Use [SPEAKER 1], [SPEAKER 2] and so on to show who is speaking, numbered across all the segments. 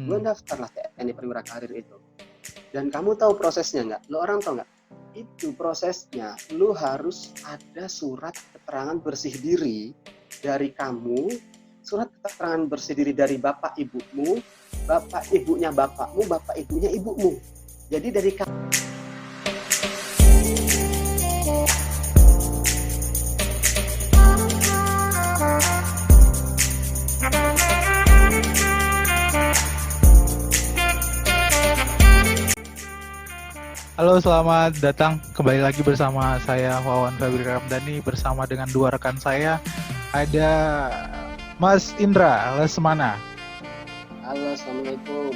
[SPEAKER 1] Gue daftarlah TNI Perwira Karir itu. Dan kamu tahu prosesnya nggak? Lo orang tahu nggak? Itu prosesnya, lo harus ada surat keterangan bersih diri dari kamu, surat keterangan bersih diri dari bapak ibumu, bapak ibunya bapakmu, bapak ibunya ibumu. Jadi dari
[SPEAKER 2] Halo, selamat datang kembali lagi bersama saya Wawan Febri Ramdhani bersama dengan dua rekan saya. Ada Mas Indra Lesmana.
[SPEAKER 1] Halo, Assalamualaikum.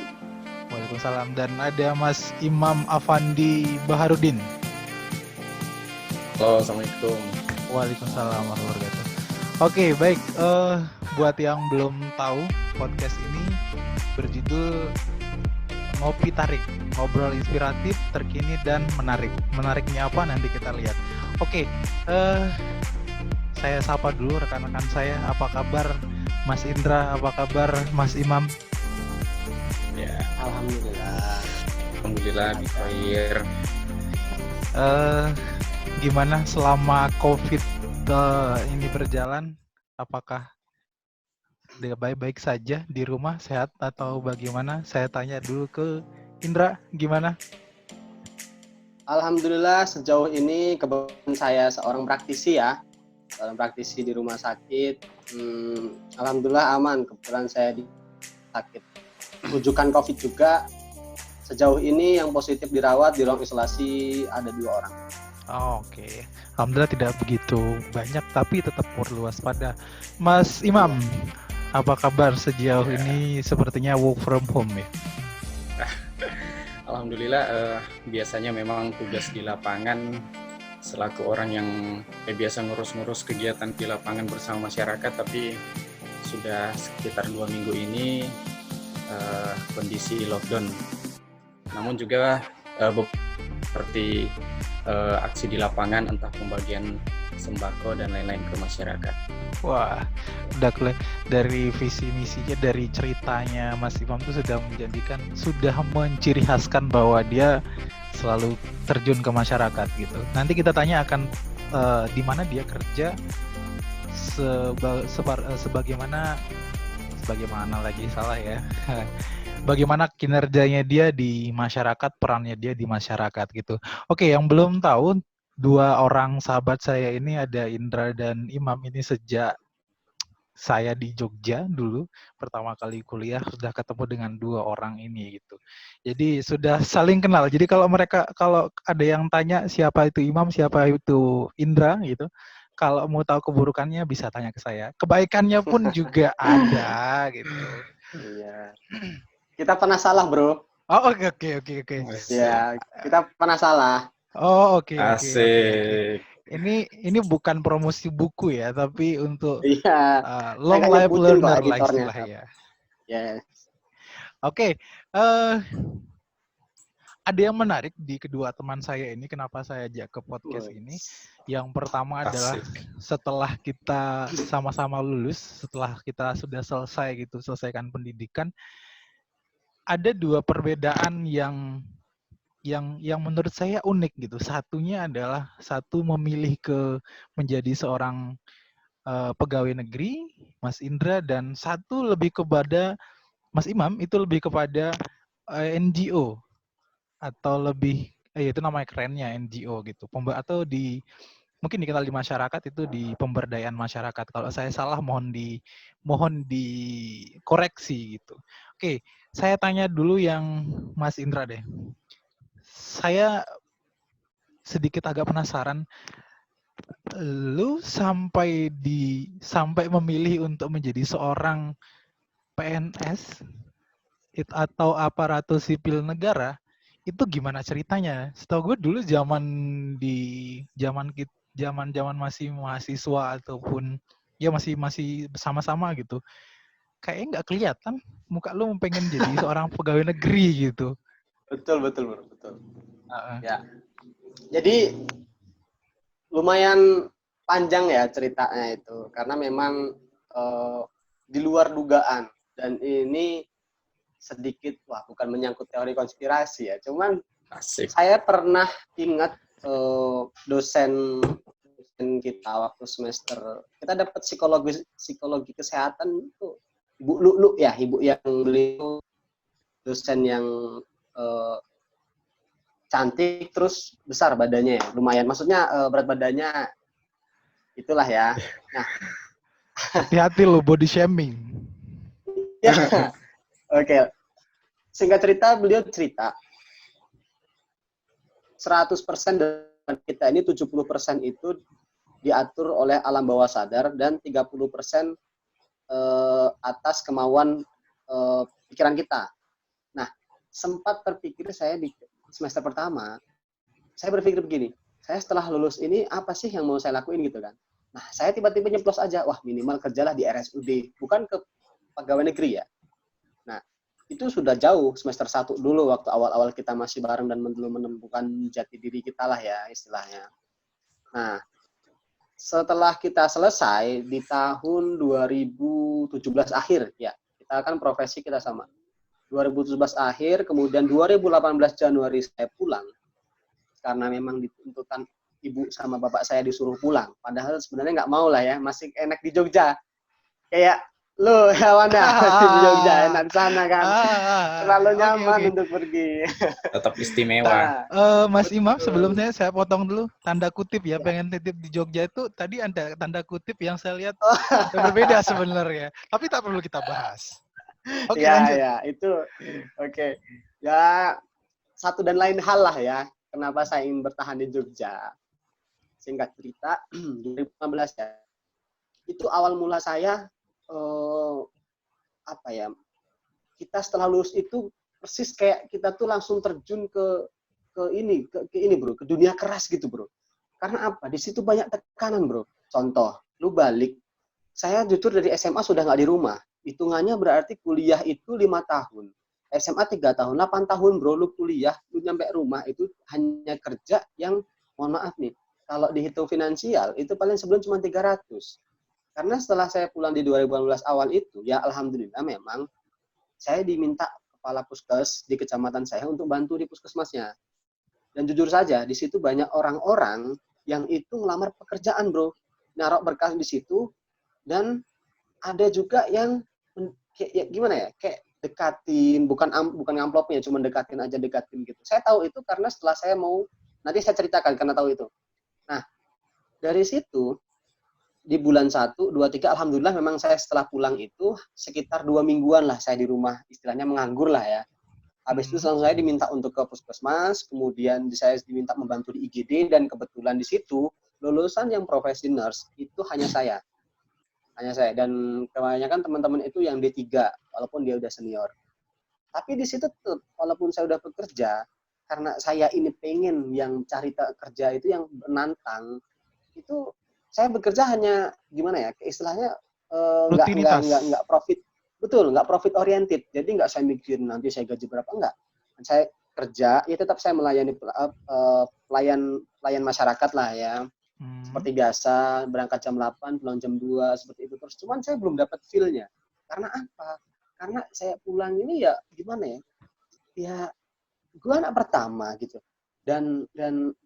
[SPEAKER 2] Waalaikumsalam. Dan ada Mas Imam Afandi Baharudin.
[SPEAKER 3] Halo, Assalamualaikum.
[SPEAKER 2] Waalaikumsalam warahmatullahi wabarakatuh. Oke, baik. Buat yang belum tahu, podcast ini berjudul Ngopi Tarik, ngobrol inspiratif, terkini, dan menarik. Menariknya apa nanti kita lihat. Oke, saya sapa dulu rekan-rekan saya. Apa kabar Mas Indra? Apa kabar Mas Imam?
[SPEAKER 3] Ya,
[SPEAKER 1] Alhamdulillah
[SPEAKER 3] Bikhair.
[SPEAKER 2] Gimana selama COVID ini berjalan? Apakah dia baik-baik saja di rumah, sehat atau bagaimana? Saya tanya dulu ke Indra, gimana?
[SPEAKER 1] Alhamdulillah sejauh ini kebetulan saya seorang praktisi ya, seorang praktisi di rumah sakit. Alhamdulillah aman. Kebetulan saya di sakit rujukan COVID juga. Sejauh ini yang positif dirawat di ruang isolasi ada 2 orang.
[SPEAKER 2] Oke. Alhamdulillah tidak begitu banyak, tapi tetap perlu waspada. Mas Imam, apa kabar sejauh ini? Sepertinya work from home ya?
[SPEAKER 3] Alhamdulillah, biasanya memang tugas di lapangan selaku orang yang biasa ngurus-ngurus kegiatan di lapangan bersama masyarakat, tapi sudah sekitar 2 minggu ini kondisi lockdown. Namun juga seperti aksi di lapangan, entah pembagian sembako dan lain-lain ke masyarakat.
[SPEAKER 2] Wah, udah dari visi misinya, dari ceritanya Mas Imam itu sudah menciri khaskan bahwa dia selalu terjun ke masyarakat gitu. Nanti kita tanya akan di mana dia kerja, sebagaimana lagi salah ya. Bagaimana kinerjanya dia di masyarakat, perannya dia di masyarakat gitu. Oke, yang belum tahu, 2 orang sahabat saya ini ada Indra dan Imam ini sejak saya di Jogja dulu pertama kali kuliah sudah ketemu dengan 2 orang ini gitu. Jadi sudah saling kenal. Jadi kalau ada yang tanya siapa itu Imam, siapa itu Indra gitu, kalau mau tahu keburukannya bisa tanya ke saya. Kebaikannya pun juga ada gitu.
[SPEAKER 1] Iya. Kita pernah salah, Bro.
[SPEAKER 2] Oh, oke.
[SPEAKER 1] Ya, kita pernah salah.
[SPEAKER 2] Oh, oke.
[SPEAKER 3] Asik.
[SPEAKER 2] Ini bukan promosi buku ya, tapi untuk
[SPEAKER 1] Iya.
[SPEAKER 2] long life learner lah istilahnya.
[SPEAKER 1] Yes.
[SPEAKER 2] Oke. Ada yang menarik di kedua teman saya ini, kenapa saya ajak ke podcast ini. Yang pertama adalah setelah kita sama-sama lulus, setelah kita sudah selesaikan pendidikan, ada 2 perbedaan yang menurut saya unik gitu. Satunya adalah satu memilih menjadi seorang pegawai negeri, Mas Indra, dan satu lebih kepada Mas Imam itu lebih kepada NGO atau lebih itu namanya kerennya NGO gitu. Atau mungkin dikenal di masyarakat itu di pemberdayaan masyarakat. Kalau saya salah mohon dikoreksi gitu. Oke, saya tanya dulu yang Mas Indra deh. Saya sedikit agak penasaran, lu sampai memilih untuk menjadi seorang PNS atau aparatur sipil negara, itu gimana ceritanya? Setahu gue dulu zaman masih mahasiswa ataupun ya masih sama-sama gitu, kayaknya nggak kelihatan muka lu pengen jadi seorang pegawai negeri gitu.
[SPEAKER 1] Betul. Ya. Jadi lumayan panjang ya ceritanya itu, karena memang di luar dugaan, dan ini sedikit, wah bukan menyangkut teori konspirasi ya, cuman
[SPEAKER 3] Asik.
[SPEAKER 1] saya pernah ingat dosen kita waktu semester, kita dapat psikologi kesehatan itu Ibu Lulu ya, ibu yang beliau dosen yang cantik terus besar badannya ya, lumayan, maksudnya berat badannya itulah ya. Nah,
[SPEAKER 2] Hati-hati lo body shaming.
[SPEAKER 1] ya, oke. Singkat cerita, beliau cerita 100% dari kita ini 70% itu diatur oleh alam bawah sadar dan 30% atas kemauan pikiran kita. Nah, sempat terpikir saya di semester pertama, saya berpikir begini, saya setelah lulus ini apa sih yang mau saya lakuin gitu kan. Nah, saya tiba-tiba nyeplos aja, wah minimal kerjalah di RSUD, bukan ke pegawai negeri ya. Nah, itu sudah jauh semester 1 dulu waktu awal-awal kita masih bareng dan belum menemukan jati diri kita lah ya istilahnya. Nah, setelah kita selesai di tahun 2017 akhir ya, kita kan profesi kita sama. 2017 akhir, kemudian 2018 Januari saya pulang karena memang dituntutkan ibu sama bapak saya disuruh pulang. Padahal sebenarnya nggak mau lah ya, masih enak di Jogja. Kayak lo kawan di Jogja enak di sana kan, terlalu nyaman untuk pergi.
[SPEAKER 3] Tetap istimewa.
[SPEAKER 2] Mas Imam,
[SPEAKER 1] Betul.
[SPEAKER 2] sebelum saya potong dulu, tanda kutip ya, pengen titip di Jogja itu tadi ada tanda kutip yang saya lihat berbeda sebenarnya, tapi tak perlu kita bahas. Oke, lanjut.
[SPEAKER 1] Ya itu oke. Ya satu dan lain hal lah ya, kenapa saya ingin bertahan di Jogja. Singkat cerita 2015 ya, itu awal mula saya apa ya, kita setelah lulus itu persis kayak kita tuh langsung terjun ke ini bro, ke dunia keras gitu bro. Karena apa? Di situ banyak tekanan bro. Contoh, lu balik, saya jujur dari SMA sudah nggak di rumah. Hitungannya berarti kuliah itu 5 tahun. SMA 3 tahun, 8 tahun bro, lu kuliah, lu nyampe rumah itu hanya kerja yang, mohon maaf nih, kalau dihitung finansial itu paling sebulan cuma 300. Karena setelah saya pulang di 2018 awal itu, ya alhamdulillah memang saya diminta kepala puskes di kecamatan saya untuk bantu di puskesmasnya. Dan jujur saja, di situ banyak orang-orang yang itu ngelamar pekerjaan bro, naruh berkas di situ, dan ada juga yang kayak gimana ya, kayak dekatin, bukan amplopnya, cuma dekatin gitu. Saya tahu itu karena setelah saya mau, nanti saya ceritakan karena tahu itu. Nah, dari situ di bulan 1, 2, 3, alhamdulillah memang saya setelah pulang itu sekitar 2 mingguan lah saya di rumah, istilahnya menganggur lah ya. Habis itu langsung saya diminta untuk ke puskesmas, kemudian saya diminta membantu di IGD, dan kebetulan di situ lulusan yang profesi nurse itu hanya saya, dan kebanyakan teman-teman itu yang D3 walaupun dia udah senior. Tapi di situ tuh walaupun saya udah bekerja, karena saya ini pengen yang cari kerja itu yang menantang, itu saya bekerja hanya gimana ya, istilahnya nggak profit, betul, nggak profit oriented. Jadi nggak saya mikir nanti saya gaji berapa, enggak. Saya kerja, ya tetap saya melayani pelayan masyarakat lah ya. Seperti biasa, berangkat jam 8, pulang jam 2, seperti itu terus. Cuman saya belum dapat feel-nya. Karena apa? Karena saya pulang ini ya gimana ya? Ya gue anak pertama gitu. Dan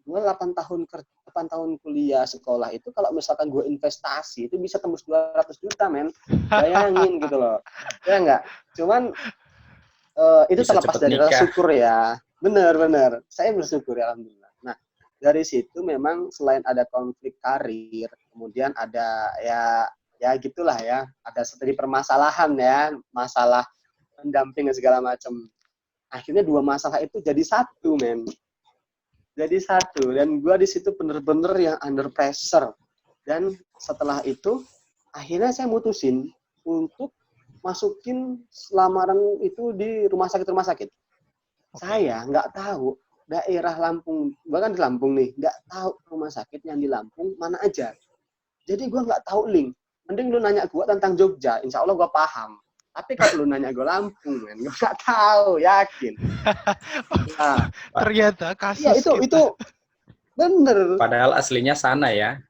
[SPEAKER 1] gue 8 tahun kuliah sekolah itu, kalau misalkan gue investasi itu bisa tembus 200 juta men, bayangin gitu loh, ya enggak. Cuman itu bisa terlepas dari rasa syukur ya, bener saya bersyukur ya alhamdulillah. Nah dari situ memang selain ada konflik karir, kemudian ada ya gitulah ya, ada seperti permasalahan ya, masalah pendamping dan segala macam. Akhirnya 2 masalah itu jadi satu men. Jadi satu, dan gue di situ bener-bener yang under pressure. Dan setelah itu akhirnya saya mutusin untuk masukin lamaran itu di rumah sakit. Saya nggak tahu daerah Lampung, bahkan di Lampung nih, nggak tahu rumah sakit yang di Lampung mana aja. Jadi gue nggak tahu link. Mending lu nanya gue tentang Jogja, insya Allah gue paham. Tapi kalau lu nanya gue Lampung, men, gue nggak tahu, yakin.
[SPEAKER 2] Nah, ternyata kasus
[SPEAKER 1] ya, itu bener.
[SPEAKER 3] Padahal aslinya sana ya.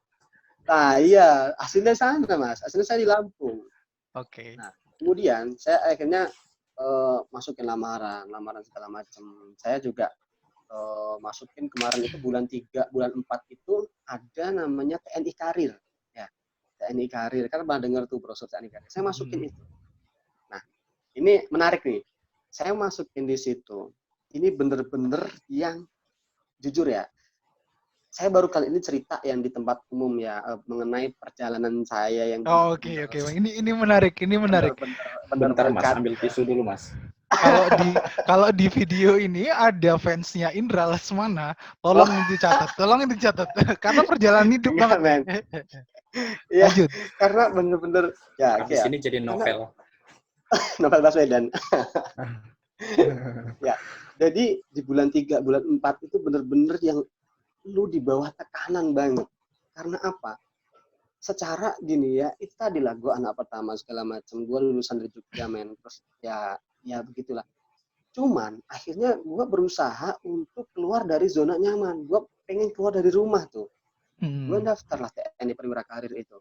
[SPEAKER 1] Nah iya, aslinya sana mas, aslinya saya di Lampung.
[SPEAKER 2] Oke.
[SPEAKER 1] Nah kemudian saya akhirnya masukin lamaran segala macam. Saya juga masukin kemarin itu bulan 3, bulan 4 itu ada namanya TNI Karir. Ya, TNI Karir. Kan pernah dengar tuh brosur TNI Karir. Saya masukin itu. Nah, ini menarik nih. Saya masukin di situ. Ini bener-bener yang jujur ya. Saya baru kali ini cerita yang di tempat umum ya, mengenai perjalanan saya yang
[SPEAKER 2] Oke. Ini menarik.
[SPEAKER 3] Bentar Mas, ambil tisu dulu Mas.
[SPEAKER 2] Kalau di video ini ada fansnya Indra Lesmana, tolong dicatat, karena perjalanan hidup banget.
[SPEAKER 1] Men. Iya,
[SPEAKER 2] Lanjut.
[SPEAKER 1] karena bener-bener ya
[SPEAKER 3] Habis ini jadi novel.
[SPEAKER 1] Novel Baswedan. Ya, jadi di bulan 3, bulan 4 itu bener-bener yang lu di bawah tekanan banget. Karena apa? Secara gini ya, itu tadi lah gue anak pertama segala macam, gue lulusan dari Jogja men, terus ya begitulah. Cuman akhirnya gue berusaha untuk keluar dari zona nyaman. Gue pengen keluar dari rumah tuh. Gue daftar lah TNI Perwira Karir itu.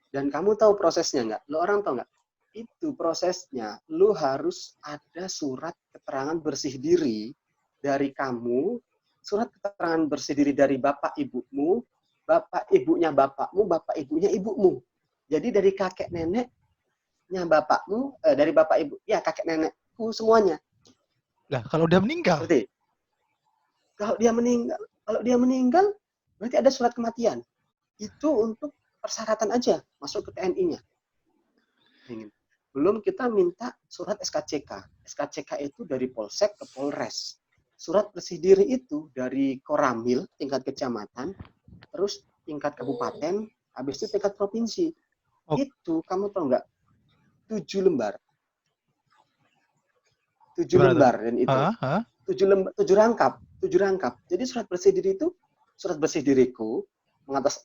[SPEAKER 1] Dan kamu tahu prosesnya nggak? Lo orang tahu nggak? Itu prosesnya, lu harus ada surat keterangan bersih diri dari kamu, surat keterangan bersih diri dari bapak ibumu, bapak ibunya bapakmu, bapak ibunya ibumu. Jadi dari kakek neneknya bapakmu, dari bapak ibu, ya kakek nenekku semuanya.
[SPEAKER 2] Lah, kalau udah meninggal?
[SPEAKER 1] Berarti, kalau dia meninggal, berarti ada surat kematian. Itu untuk persyaratan aja masuk ke TNI-nya. Belum kita minta surat SKCK. SKCK itu dari Polsek ke Polres. Surat bersih diri itu dari Koramil, tingkat kecamatan, terus tingkat kabupaten, habis itu tingkat provinsi. Itu kamu tahu nggak? 7 lembar. 7 lembar dan itu. 7 rangkap. Jadi surat bersih diri itu, surat bersih diriku mengatas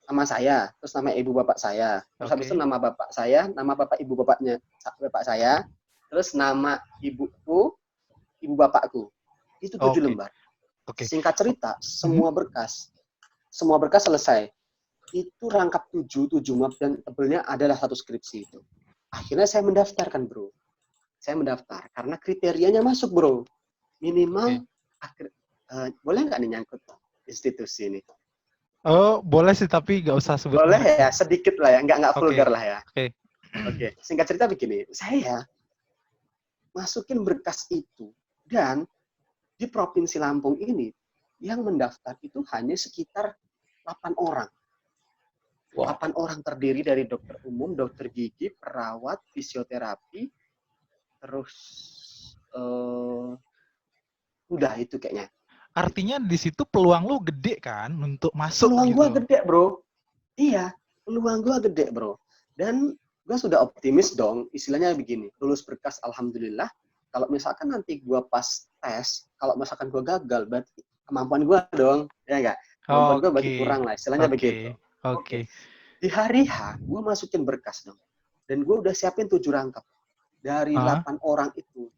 [SPEAKER 1] nama saya, terus nama ibu bapak saya, terus habis itu nama bapak saya, nama bapak ibu bapaknya bapak saya, terus nama ibuku, ibu bapakku. Itu 7 lembar. Singkat cerita, semua berkas selesai. Itu rangkap 7 map dan tebelnya adalah 1 skripsi itu. Akhirnya saya mendaftarkan, bro. Saya mendaftar karena kriterianya masuk, bro. Minimal boleh nggak nih nyangkut institusi ini?
[SPEAKER 2] Oh, boleh sih, tapi nggak usah sebut.
[SPEAKER 1] Boleh ya, sedikit lah ya, nggak vulgar lah ya.
[SPEAKER 2] Oke.
[SPEAKER 1] Singkat cerita begini, saya masukin berkas itu, dan di Provinsi Lampung ini, yang mendaftar itu hanya sekitar 8 orang. 8 orang terdiri dari dokter umum, dokter gigi, perawat, fisioterapi, terus udah itu kayaknya.
[SPEAKER 2] Artinya di situ peluang lu gede kan untuk masuk
[SPEAKER 1] peluang
[SPEAKER 2] gitu.
[SPEAKER 1] Gua gede, bro. Iya, peluang gua gede, bro. Dan gua sudah optimis dong, istilahnya begini, lulus berkas alhamdulillah. Kalau misalkan nanti gua pas tes, kalau misalkan gua gagal, berarti kemampuan gua dong, ya enggak? Kemampuan gua berarti kurang lah, istilahnya begitu.
[SPEAKER 2] Oke.
[SPEAKER 1] Di hari H, gua masukin berkas dong. Dan gua udah siapin 7 rangkap. Dari 8 orang itu,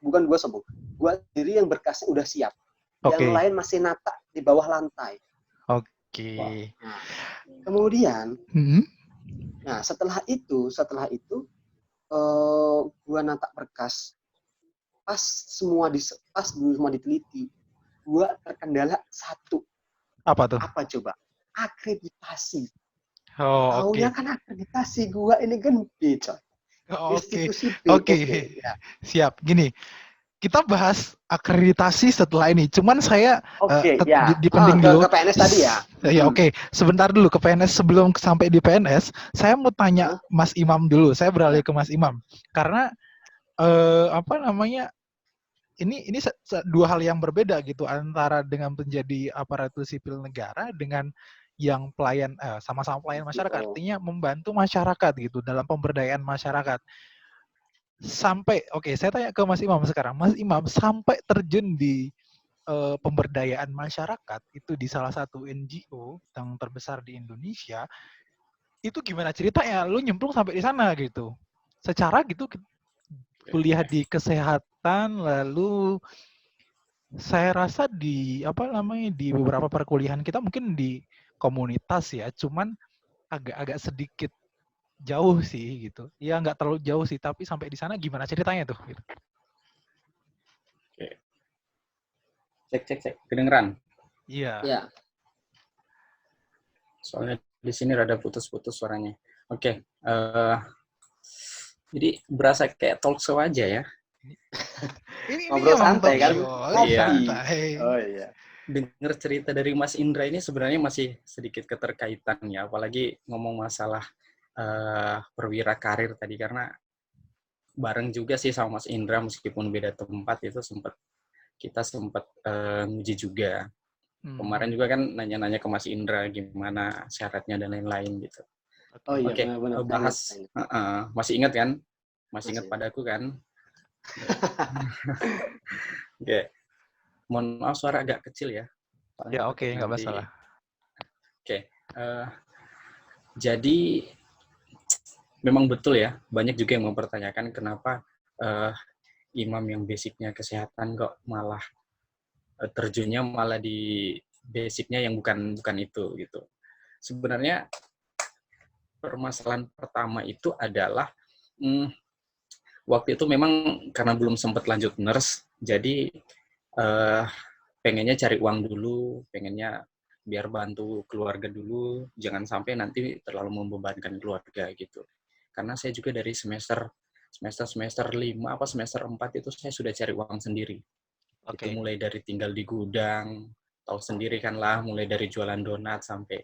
[SPEAKER 1] bukan gua sombong, gua sendiri yang berkasnya udah siap. Yang lain masih nata di bawah lantai. Nah, kemudian, nah setelah itu, gua nata berkas. Pas semua diteliti, gua terkendala satu.
[SPEAKER 2] Apa tuh?
[SPEAKER 1] Apa coba? Akreditasi.
[SPEAKER 2] Taunya
[SPEAKER 1] kan akreditasi gua ini gede, coy.
[SPEAKER 2] Oke. Siap. Gini. Kita bahas akreditasi setelah ini. Cuman saya di pending dulu.
[SPEAKER 1] Ke PNS tadi ya.
[SPEAKER 2] Ya sebentar dulu ke PNS. Sebelum sampai di PNS, saya mau tanya Mas Imam dulu. Saya beralih ke Mas Imam karena ini 2 hal yang berbeda gitu antara dengan menjadi aparatur sipil negara dengan yang sama-sama pelayan masyarakat. Artinya membantu masyarakat gitu dalam pemberdayaan masyarakat. Saya tanya ke Mas Imam sekarang. Mas Imam sampai terjun di pemberdayaan masyarakat itu di salah satu NGO yang terbesar di Indonesia, itu gimana ceritanya? Lu nyemplung sampai di sana gitu. Secara gitu kuliah di kesehatan, lalu saya rasa di beberapa perkuliahan kita mungkin di komunitas ya, cuman agak sedikit jauh sih gitu. Ya nggak terlalu jauh sih, tapi sampai di sana gimana ceritanya tuh? Gitu.
[SPEAKER 3] Oke. Cek. Kedengeran?
[SPEAKER 2] Iya.
[SPEAKER 1] Ya.
[SPEAKER 3] Soalnya di sini rada putus-putus suaranya. Oke. Jadi berasa kayak talk show aja ya.
[SPEAKER 2] Ini
[SPEAKER 1] Ngobrol
[SPEAKER 2] emang
[SPEAKER 1] santai
[SPEAKER 2] talk
[SPEAKER 1] kan?
[SPEAKER 2] show,
[SPEAKER 1] Ngopi.
[SPEAKER 2] santai.
[SPEAKER 1] Oh iya.
[SPEAKER 3] Dengar cerita dari Mas Indra ini sebenarnya masih sedikit keterkaitan ya, apalagi ngomong masalah perwira karir tadi, karena bareng juga sih sama Mas Indra meskipun beda tempat itu kita sempat nguji juga. Kemarin juga kan nanya-nanya ke Mas Indra gimana syaratnya dan lain-lain gitu.
[SPEAKER 1] Oh iya,
[SPEAKER 3] Oke,
[SPEAKER 1] benar-benar.
[SPEAKER 3] bahas masih ingat kan? Masih ingat
[SPEAKER 1] Masih.
[SPEAKER 3] padaku kan? Oke. Mohon maaf suara agak kecil ya.
[SPEAKER 2] Ya oke, nggak
[SPEAKER 3] Nanti.
[SPEAKER 2] masalah.
[SPEAKER 3] Oke. Jadi memang betul ya, banyak juga yang mempertanyakan kenapa imam yang basicnya kesehatan kok malah terjunnya malah di basicnya yang bukan itu gitu. Sebenarnya permasalahan pertama itu adalah waktu itu memang karena belum sempat lanjut nurse, jadi pengennya cari uang dulu, pengennya biar bantu keluarga dulu, jangan sampai nanti terlalu membebankan keluarga gitu. Karena saya juga dari semester 5 apa semester 4 itu saya sudah cari uang sendiri. Itu mulai dari tinggal di gudang, tahu sendiri kan lah, mulai dari jualan donat sampai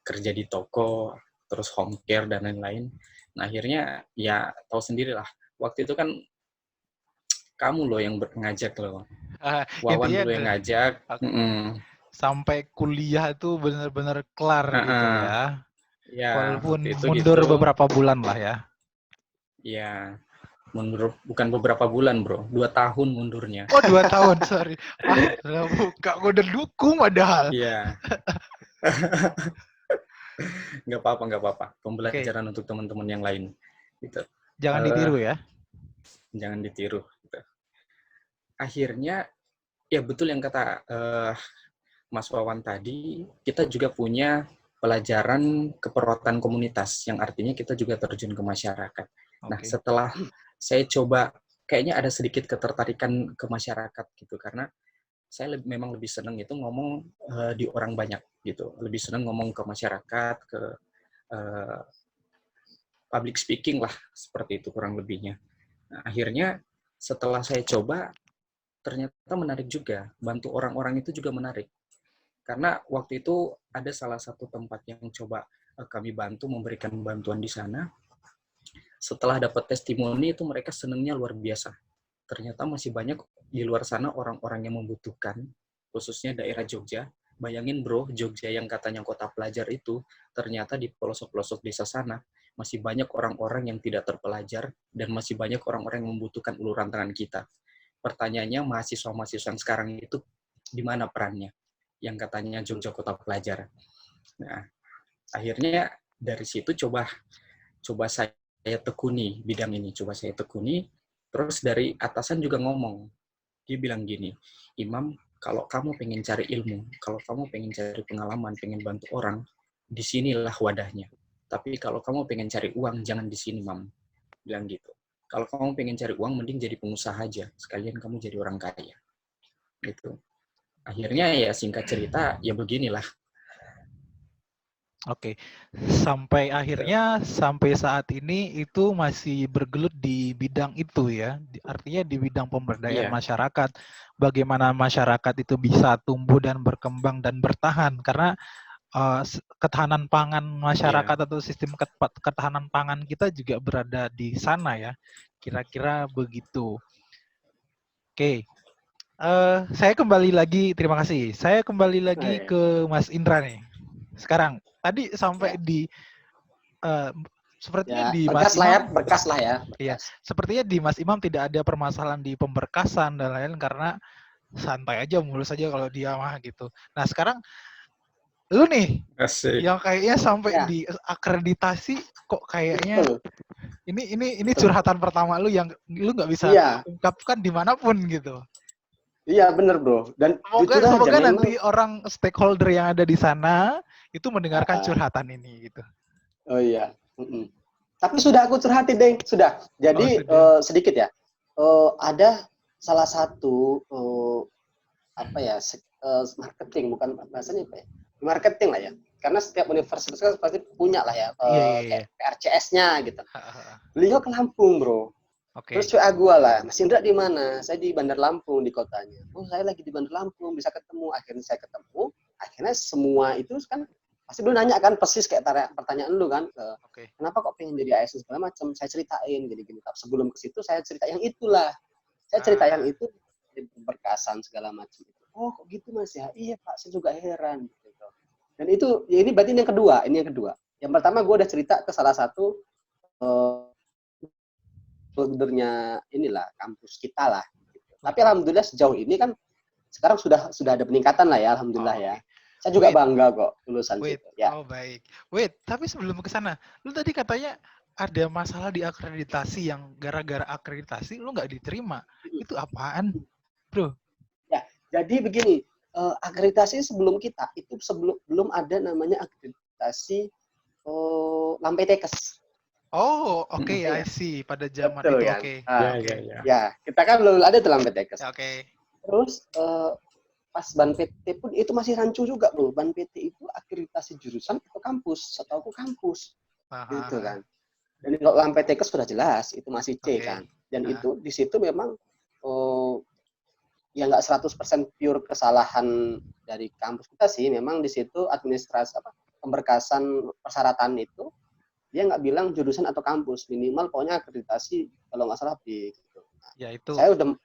[SPEAKER 3] kerja di toko, terus home care dan lain-lain. Nah akhirnya ya tahu sendirilah. Waktu itu kan kamu loh yang ngajak loh. Wawan dulu yang ngajak.
[SPEAKER 2] Sampai kuliah itu benar-benar kelar gitu ya.
[SPEAKER 3] Ya,
[SPEAKER 2] walaupun
[SPEAKER 3] itu
[SPEAKER 2] mundur
[SPEAKER 3] gitu.
[SPEAKER 2] beberapa bulan lah ya.
[SPEAKER 3] Ya, mundur bukan beberapa bulan bro, 2 tahun mundurnya.
[SPEAKER 2] Oh 2 tahun, sorry. Buka gue udah dukung padahal.
[SPEAKER 3] Iya. Nggak apa-apa. Pembelajaran untuk teman-teman yang lain. Gitu.
[SPEAKER 2] Jangan ditiru ya.
[SPEAKER 3] Jangan ditiru. Gitu. Akhirnya, ya betul yang kata Mas Wawan tadi, kita juga punya pelajaran keperawatan komunitas, yang artinya kita juga terjun ke masyarakat. Nah, setelah saya coba, kayaknya ada sedikit ketertarikan ke masyarakat gitu, karena saya memang lebih senang itu ngomong di orang banyak gitu, lebih senang ngomong ke masyarakat, ke public speaking lah, seperti itu kurang lebihnya. Nah, akhirnya setelah saya coba, ternyata menarik juga, bantu orang-orang itu juga menarik. Karena waktu itu ada salah satu tempat yang coba kami bantu memberikan bantuan di sana. Setelah dapat testimoni itu mereka senangnya luar biasa. Ternyata masih banyak di luar sana orang-orang yang membutuhkan, khususnya daerah Jogja. Bayangin bro, Jogja yang katanya kota pelajar itu, ternyata di pelosok-pelosok desa sana masih banyak orang-orang yang tidak terpelajar dan masih banyak orang-orang yang membutuhkan uluran tangan kita. Pertanyaannya, mahasiswa-mahasiswa yang sekarang itu di mana perannya? Yang katanya Jogja kota pelajar. Nah, akhirnya dari situ coba saya tekuni bidang ini, terus dari atasan juga ngomong, dia bilang gini, Imam, kalau kamu pengen cari ilmu, kalau kamu pengen cari pengalaman, pengen bantu orang, disinilah wadahnya. Tapi kalau kamu pengen cari uang, jangan di sini, Mam. Bilang gitu. Kalau kamu pengen cari uang, mending jadi pengusaha aja, sekalian kamu jadi orang kaya. Gitu. Akhirnya ya singkat cerita ya beginilah.
[SPEAKER 2] Oke. Sampai akhirnya sampai saat ini itu masih bergelut di bidang itu ya. Artinya di bidang pemberdayaan masyarakat. Bagaimana masyarakat itu bisa tumbuh dan berkembang dan bertahan, karena ketahanan pangan masyarakat atau sistem ketahanan pangan kita juga berada di sana ya. Kira-kira begitu. Oke. Saya kembali lagi, terima kasih. Saya kembali lagi ke Mas Indra nih. Sekarang, tadi sampai di sepertinya di Mas Imam,
[SPEAKER 1] berkas lah ya.
[SPEAKER 2] Iya, sepertinya di Mas Imam tidak ada permasalahan di pemberkasan dan lain-lain karena santai aja, mulus aja kalau dia mah gitu. Nah sekarang lu nih, yang kayaknya sampai di akreditasi kok kayaknya ini curhatan pertama lu yang lu nggak bisa ungkapkan dimanapun gitu.
[SPEAKER 1] Iya bener bro. Dan
[SPEAKER 2] semoga nanti orang stakeholder yang ada di sana itu mendengarkan curhatan ini gitu.
[SPEAKER 1] Oh iya. Mm-mm. Tapi sudah aku curhatin, Deng. Sudah. Jadi
[SPEAKER 2] sudah.
[SPEAKER 1] sedikit ya. Ada salah satu marketing, bukan bahasanya apa ya? Marketing lah ya. Karena setiap universitas kan pasti punya lah ya
[SPEAKER 2] Iya.
[SPEAKER 1] kayak PRCS-nya gitu.
[SPEAKER 2] Ha.
[SPEAKER 1] Beliau ke Lampung, Bro. Terus
[SPEAKER 2] Oke.
[SPEAKER 1] WA gua lah, Mas Indra di mana? Saya di Bandar Lampung di kotanya. Oh, saya lagi di Bandar Lampung, bisa ketemu. Akhirnya saya ketemu. Akhirnya semua itu kan pasti dulu nanya kan persis kayak pertanyaan lu kan,
[SPEAKER 2] Oke.
[SPEAKER 1] kenapa kok pengen jadi ASN segala macam. Saya ceritain gini-gini. Tapi sebelum ke situ saya cerita yang itulah. Saya cerita yang itu berkasan segala macam itu. Oh, kok gitu Mas ya? Iya Pak, saya juga heran gitu. Dan itu ya ini berarti ini yang kedua. Yang pertama gue udah cerita ke salah satu foldernya inilah kampus kita lah. Gitu. Tapi alhamdulillah sejauh ini kan sekarang sudah ada peningkatan lah ya, alhamdulillah ya. Saya juga bangga kok lulusan situ. Ya.
[SPEAKER 2] Oh baik. Tapi sebelum ke sana, lu tadi katanya ada masalah di akreditasi yang gara-gara akreditasi lu nggak diterima. Itu apaan, bro?
[SPEAKER 1] Ya, jadi begini, akreditasi sebelum kita itu belum ada namanya akreditasi Lampetekes.
[SPEAKER 2] Oh, oke, I
[SPEAKER 1] Ya,
[SPEAKER 2] see. Pada zaman
[SPEAKER 1] betul
[SPEAKER 2] itu,
[SPEAKER 1] kan?
[SPEAKER 2] oke.
[SPEAKER 1] Ya, kita kan belum ada tuh Lampetekes.
[SPEAKER 2] Oke.
[SPEAKER 1] Terus pas Ban PT pun itu masih rancu juga, Bro. Ban PT itu akreditasi jurusan atau kampus, setahu aku kampus. Gitu kan. Dan kalau Lampetekes sudah jelas itu masih C kan. Dan itu di situ memang ya nggak 100% pure kesalahan dari kampus kita sih. Memang di situ administrasi pemberkasan persyaratan itu dia nggak bilang jurusan atau kampus, minimal pokoknya akreditasi kalau nggak salah B gitu.
[SPEAKER 2] Ya itu.
[SPEAKER 1] Saya udah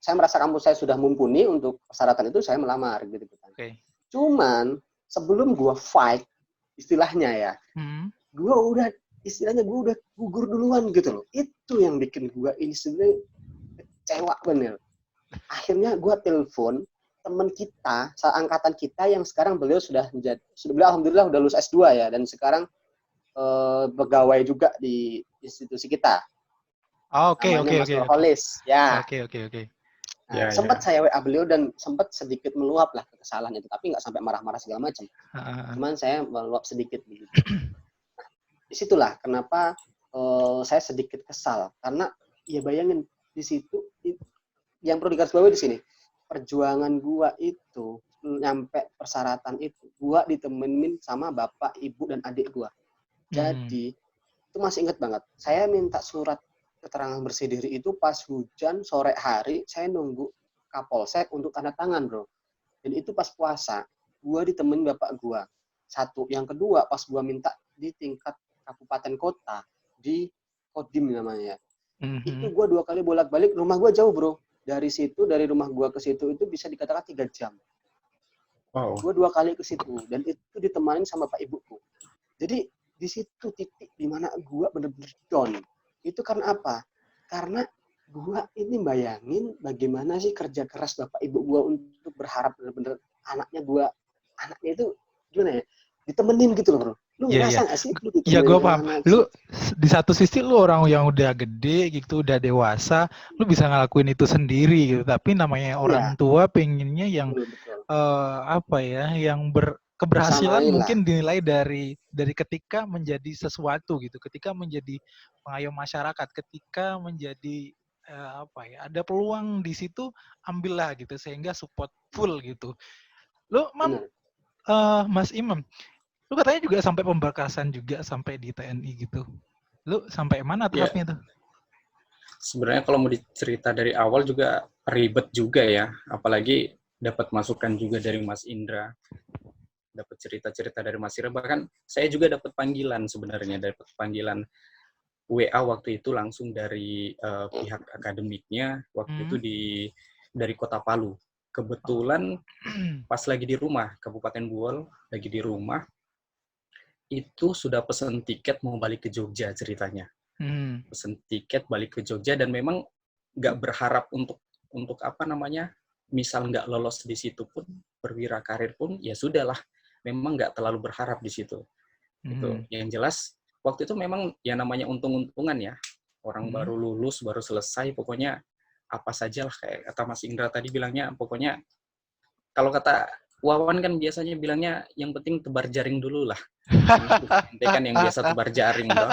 [SPEAKER 1] saya merasa kampus saya sudah mumpuni untuk persyaratan itu, saya melamar gitu kan. Cuman sebelum gua fight istilahnya ya, gua udah gugur duluan gitu loh. Itu yang bikin gua ini sebenarnya kecewa bener. Akhirnya gua telepon teman kita, seangkatan kita yang sekarang beliau beliau alhamdulillah udah lulus S2 ya, dan sekarang pegawai juga di institusi kita.
[SPEAKER 2] Oke.
[SPEAKER 1] Mas Nurholis. Ya.
[SPEAKER 2] Oke.
[SPEAKER 1] Nah, sempat saya WA beliau dan sempat sedikit meluap lah kesalahan itu, tapi nggak sampai marah-marah segala macam. Cuman saya meluap sedikit begitu. Nah, disitulah kenapa saya sedikit kesal, karena ya bayangin di situ yang perlu digarisbawahi di sini, perjuangan gua itu nyampe persyaratan itu, gua ditemenin sama bapak, ibu, dan adik gua. Jadi itu masih ingat banget. Saya minta surat keterangan bersih diri itu pas hujan sore hari, saya nunggu Kapolsek untuk tanda tangan, Bro. Dan itu pas puasa, gua ditemenin bapak gua. Satu, yang kedua pas gua minta di tingkat kabupaten kota di Kodim namanya. Itu gua 2 kali bolak-balik, rumah gua jauh, Bro. Dari rumah gua ke situ itu bisa dikatakan 3 jam.
[SPEAKER 3] Wow.
[SPEAKER 1] Gua 2 kali ke situ dan itu ditemanin sama pak ibuku. Jadi di situ titik di mana gua bener-bener down. Itu karena apa? Karena gua ini bayangin bagaimana sih kerja keras bapak ibu gua untuk berharap bener-bener anaknya itu gimana ya? Ditemenin gitu loh, Bro. Lu ngerasa nggak sih?
[SPEAKER 2] Iya, gue paham. Lu di satu sisi lu orang yang udah gede gitu, udah dewasa, lu bisa ngelakuin itu sendiri gitu. Tapi namanya orang tua pengennya yang yang keberhasilan mungkin dinilai dari ketika menjadi sesuatu gitu, ketika menjadi pengayom masyarakat, ketika menjadi ada peluang di situ, ambillah gitu sehingga support full gitu. Lu Mas Imam, lu katanya juga sampai pemberkasan juga sampai di TNI gitu. Lu sampai mana tahapnya tuh?
[SPEAKER 3] Sebenarnya kalau mau dicerita dari awal juga ribet juga ya, apalagi dapat masukan juga dari Mas Indra, dapat cerita-cerita dari Mas Indra, bahkan saya juga dapat panggilan WA waktu itu langsung dari pihak akademiknya waktu itu dari Kota Palu. Kebetulan pas lagi di rumah, Kabupaten Buol, lagi di rumah, itu sudah pesen tiket mau balik ke Jogja ceritanya. Pesen tiket balik ke Jogja dan memang nggak berharap untuk misal nggak lolos di situ pun, perwira karir pun, ya sudahlah, memang nggak terlalu berharap di situ. Itu yang jelas waktu itu memang ya namanya untung-untungan ya, orang baru lulus, baru selesai, pokoknya apa sajalah kayak kata Mas Indra tadi bilangnya, pokoknya kalau kata Wawan kan biasanya bilangnya yang penting tebar jaring dulu lah. Ente kan yang biasa tebar jaring, bro.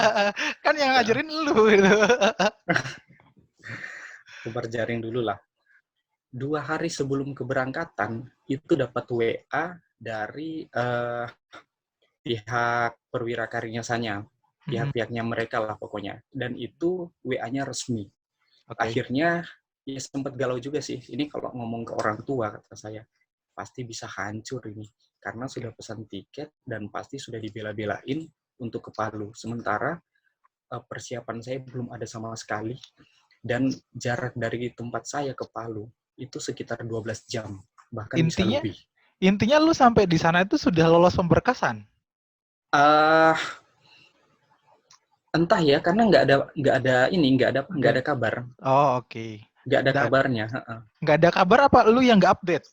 [SPEAKER 2] Kan yang ngajarin lu gitu.
[SPEAKER 3] Tebar jaring dulu lah. 2 hari sebelum keberangkatan itu dapat WA dari pihak perwira karyasanya, pihak-pihaknya mereka lah pokoknya. Dan itu WA-nya resmi.
[SPEAKER 2] Oke.
[SPEAKER 3] Akhirnya ya sempat galau juga sih. Ini kalau ngomong ke orang tua kata saya, pasti bisa hancur ini karena sudah pesan tiket dan pasti sudah dibela-belain untuk ke Palu. Sementara persiapan saya belum ada sama sekali dan jarak dari tempat saya ke Palu itu sekitar 12 jam, bahkan bisa lebih.
[SPEAKER 2] Intinya lu sampai di sana itu sudah lolos pemberkasan?
[SPEAKER 3] Entah ya, karena nggak ada kabar.
[SPEAKER 2] Oh, oke.
[SPEAKER 3] Nggak ada kabarnya.
[SPEAKER 2] Nggak ada kabar apa lu yang nggak update?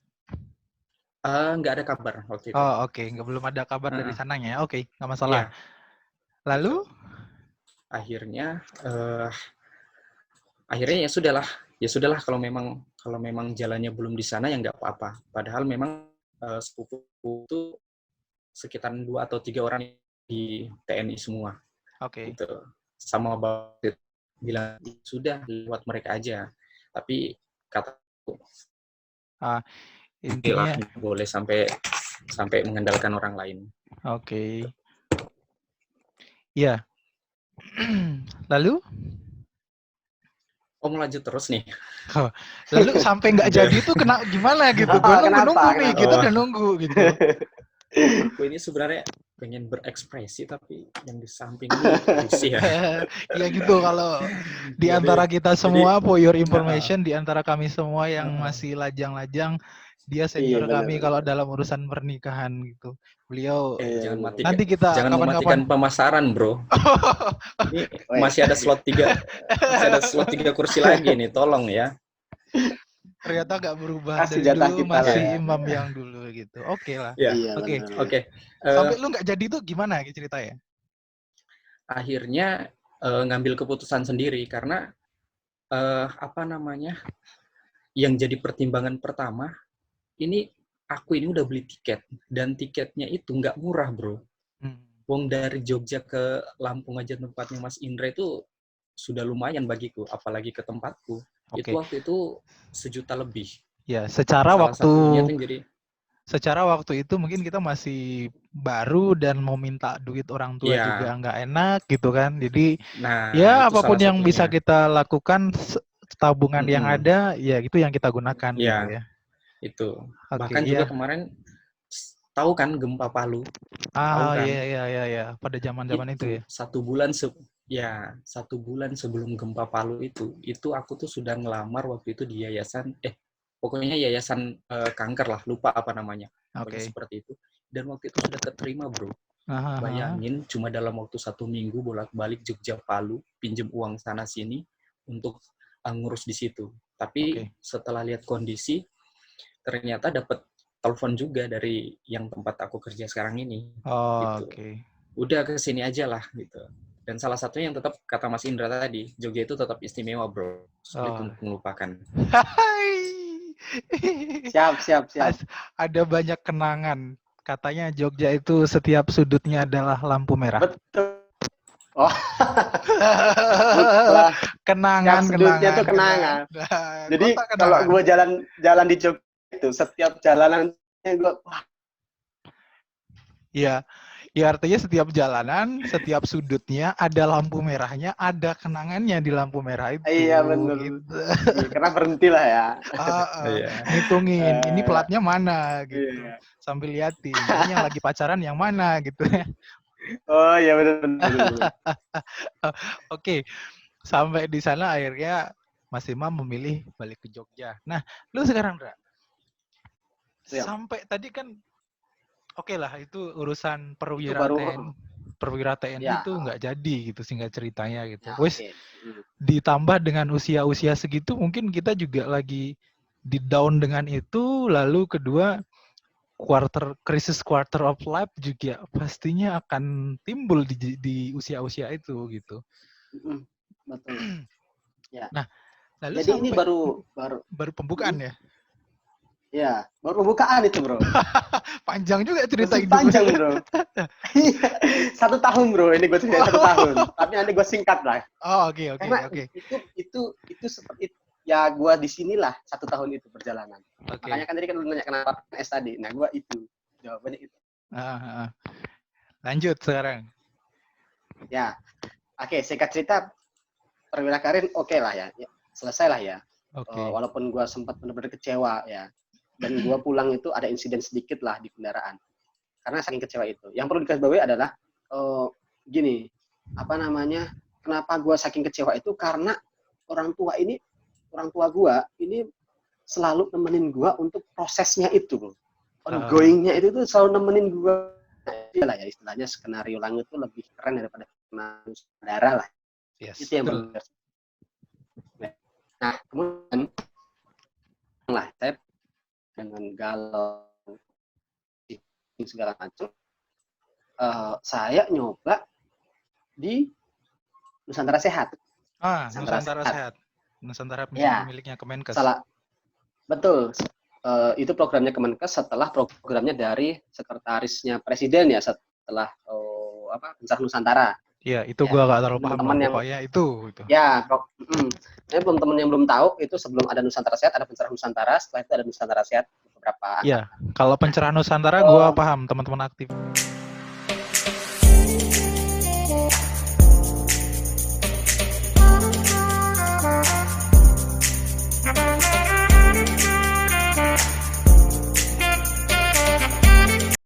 [SPEAKER 3] Nggak ada kabar waktu itu.
[SPEAKER 2] Oh, oke. Belum ada kabar dari sananya. Oke, nggak masalah.
[SPEAKER 3] Ya.
[SPEAKER 2] Lalu?
[SPEAKER 3] Akhirnya ya sudahlah kalau memang jalannya belum di sana ya nggak apa-apa. Padahal memang sepupu itu sekitar 2 atau 3 orang di TNI semua.
[SPEAKER 2] Oke.
[SPEAKER 3] Gitu. Sama Bapak bilang sudah lewat mereka aja. Tapi kataku intinya boleh sampai mengandalkan orang lain.
[SPEAKER 2] Oke. Ya. Lalu?
[SPEAKER 3] Mau lanjut terus nih.
[SPEAKER 2] Lalu sampai nggak jadi itu gimana gitu? Gue nunggu nih, kita udah nunggu gitu.
[SPEAKER 3] Gue ini sebenarnya pengen berekspresi tapi yang di samping sih ya.
[SPEAKER 2] Ya gitu, kalau di antara kita semua, for your information, di antara kami semua yang masih lajang-lajang, dia senior kami kalau dalam urusan pernikahan gitu. Beliau nanti kita
[SPEAKER 3] jangan mematikan pemasaran, bro. Ini masih ada slot 3 kursi lagi nih, tolong ya.
[SPEAKER 2] Ternyata nggak berubah dari dulu, masih imam yang dulu gitu. Oke lah.
[SPEAKER 3] Ya. Oke.
[SPEAKER 2] Sampai lu nggak jadi itu gimana ceritanya?
[SPEAKER 3] Akhirnya ngambil keputusan sendiri karena yang jadi pertimbangan pertama, aku ini udah beli tiket dan tiketnya itu nggak murah, bro. Wong dari Jogja ke Lampung aja tempatnya Mas Indra itu sudah lumayan bagiku, apalagi ke tempatku. Itu waktu itu 1 juta lebih.
[SPEAKER 2] Ya, secara waktu itu mungkin kita masih baru dan mau minta duit orang tua juga nggak enak gitu kan. Jadi ya apapun yang bisa kita lakukan, tabungan yang ada, ya itu yang kita gunakan gitu ya.
[SPEAKER 3] Itu. Bahkan juga kemarin tahu kan gempa Palu?
[SPEAKER 2] Iya. Pada zaman-zaman itu ya.
[SPEAKER 3] 1 bulan sebelum gempa Palu itu aku tuh sudah ngelamar waktu itu di yayasan yayasan kanker lah, lupa apa namanya. Pokoknya seperti itu. Dan waktu itu sudah keterima, bro. Bayangin cuma dalam waktu 1 minggu bolak-balik Jogja Palu, pinjem uang sana sini untuk ngurus di situ. Tapi setelah lihat kondisi, ternyata dapat telepon juga dari yang tempat aku kerja sekarang ini. Udah ke sini aja lah gitu. Dan salah satunya yang tetap kata Mas Indra tadi, Jogja itu tetap istimewa, bro. Sulit untuk melupakan.
[SPEAKER 1] Siap.
[SPEAKER 2] Ada banyak kenangan. Katanya Jogja itu setiap sudutnya adalah lampu merah.
[SPEAKER 1] Betul.
[SPEAKER 2] Kenangan.
[SPEAKER 1] Itu kenangan. Jadi kalau gue jalan di Jogja itu setiap jalanannya gue
[SPEAKER 2] Ya artinya setiap jalanan, setiap sudutnya ada lampu merahnya, ada kenangannya di lampu merah itu.
[SPEAKER 1] Iya benar. Gitu. Karena berhenti lah ya.
[SPEAKER 2] Ngitungin, ini platnya mana gitu. Sambil liatin, ini yang lagi pacaran yang mana gitu.
[SPEAKER 1] Oh iya benar.
[SPEAKER 2] Oke, sampai di sana akhirnya Mas Imam memilih balik ke Jogja. Nah, lu sekarang, Dra, sampai tadi kan oke lah, itu urusan perwira TNI itu nggak jadi gitu singkat ceritanya gitu. Ditambah dengan usia segitu mungkin kita juga lagi di down dengan itu. Lalu kedua, krisis quarter of life juga pastinya akan timbul di usia itu gitu.
[SPEAKER 1] Betul. Ya.
[SPEAKER 2] Nah, lalu
[SPEAKER 1] jadi ini baru
[SPEAKER 2] pembukaan ya?
[SPEAKER 1] Ya, baru pembukaan itu, Bro.
[SPEAKER 2] Panjang juga cerita
[SPEAKER 1] Masih
[SPEAKER 2] hidup.
[SPEAKER 1] panjang, Bro. 1 tahun, Bro. Ini gue cerita 1 tahun. Tapi nanti gue singkat lah.
[SPEAKER 2] Oh, oke.
[SPEAKER 1] Karena itu seperti ya gue di sinilah 1 tahun itu perjalanan.
[SPEAKER 2] Oke.
[SPEAKER 1] Makanya kan tadi kan lu nanya kenapa PNS tadi. Nah, gue itu jawabannya itu.
[SPEAKER 2] Lanjut sekarang.
[SPEAKER 1] Ya, oke. Singkat cerita, perwira karir oke lah ya. Selesai lah ya.
[SPEAKER 2] Oke.
[SPEAKER 1] Walaupun gue sempat benar-benar kecewa ya. Dan gue pulang itu ada insiden sedikit lah di kendaraan. Karena saking kecewa itu. Yang perlu diketahui adalah gini, apa namanya? Kenapa gue saking kecewa itu karena orang tua gue ini selalu nemenin gue untuk prosesnya itu, ongoingnya itu tuh selalu nemenin gue. Lah ya istilahnya skenario langit itu lebih keren daripada skenario saudara lah.
[SPEAKER 2] Yes,
[SPEAKER 1] itu yang benar. Nah kemudian lah saya dengan galau segala macam, saya nyoba di Nusantara Sehat.
[SPEAKER 2] Nusantara Sehat. Nusantara
[SPEAKER 1] ya,
[SPEAKER 2] miliknya Kemenkes.
[SPEAKER 1] Betul. Itu programnya Kemenkes setelah programnya dari sekretarisnya Presiden ya, setelah Pencerahan Nusantara.
[SPEAKER 2] Iya, itu gua nggak terlalu paham. Pokoknya itu.
[SPEAKER 1] Ya, teman-teman yang belum tahu itu sebelum ada Nusantara Sehat ada Pencerahan Nusantara, setelah itu ada Nusantara Sehat beberapa.
[SPEAKER 2] Iya, kalau Pencerahan Nusantara gua paham, teman-teman aktif.